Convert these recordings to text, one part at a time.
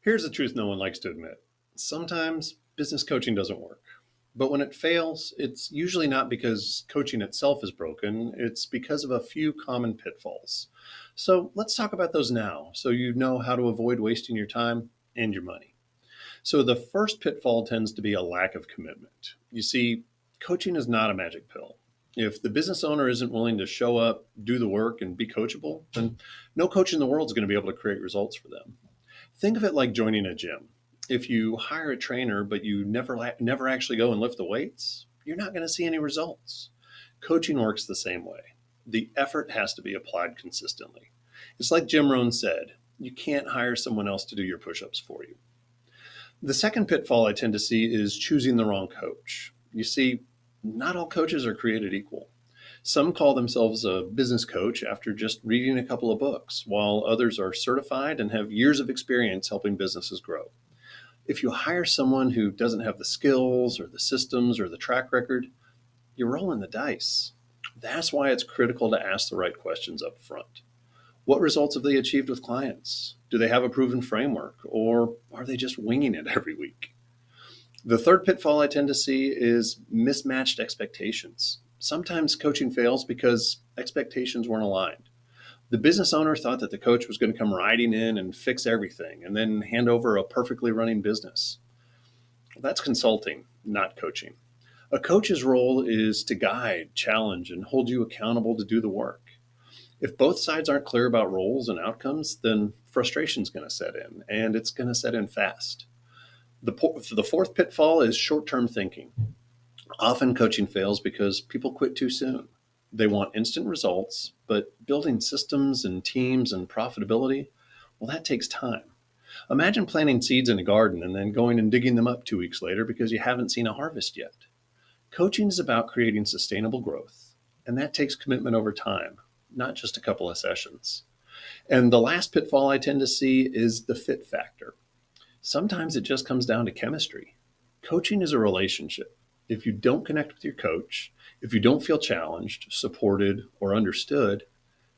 Here's the truth no one likes to admit. Sometimes business coaching doesn't work. But when it fails, it's usually not because coaching itself is broken, it's because of a few common pitfalls. So let's talk about those now so you know how to avoid wasting your time and your money. So the first pitfall tends to be a lack of commitment. You see, coaching is not a magic pill. If the business owner isn't willing to show up, do the work, and be coachable, then no coach in the world is going to be able to create results for them. Think of it like joining a gym. If you hire a trainer but you never actually go and lift the weights, you're not going to see any results. Coaching works the same way. The effort has to be applied consistently. It's like Jim Rohn said, you can't hire someone else to do your push-ups for you. The second pitfall I tend to see is choosing the wrong coach. You see, not all coaches are created equal. Some call themselves a business coach after just reading a couple of books, while others are certified and have years of experience helping businesses grow. If you hire someone who doesn't have the skills or the systems or the track record, you're rolling the dice. That's why it's critical to ask the right questions up front. What results have they achieved with clients? Do they have a proven framework, or are they just winging it every week? The third pitfall I tend to see is mismatched expectations. Sometimes coaching fails because expectations weren't aligned. The business owner thought that the coach was going to come riding in and fix everything and then hand over a perfectly running business. That's consulting, not coaching. A coach's role is to guide, challenge, and hold you accountable to do the work. If both sides aren't clear about roles and outcomes, then frustration is going to set in, and it's going to set in fast. The fourth pitfall is short-term thinking. Often coaching fails because people quit too soon. They want instant results, but building systems and teams and profitability, well, that takes time. Imagine planting seeds in a garden and then going and digging them up 2 weeks later because you haven't seen a harvest yet. Coaching is about creating sustainable growth, and that takes commitment over time, not just a couple of sessions. And the last pitfall I tend to see is the fit factor. Sometimes it just comes down to chemistry. Coaching is a relationship. If you don't connect with your coach, if you don't feel challenged, supported, or understood,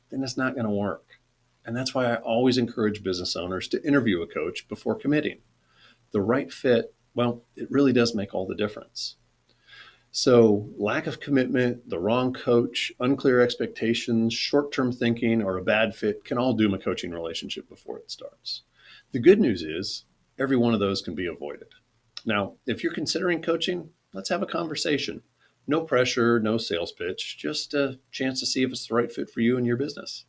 then it's not going to work. And that's why I always encourage business owners to interview a coach before committing. The right fit, well, it really does make all the difference. So, lack of commitment, the wrong coach, unclear expectations, short term thinking, or a bad fit can all doom a coaching relationship before it starts. The good news is, every one of those can be avoided. Now, if you're considering coaching, let's have a conversation. No pressure, no sales pitch, just a chance to see if it's the right fit for you and your business.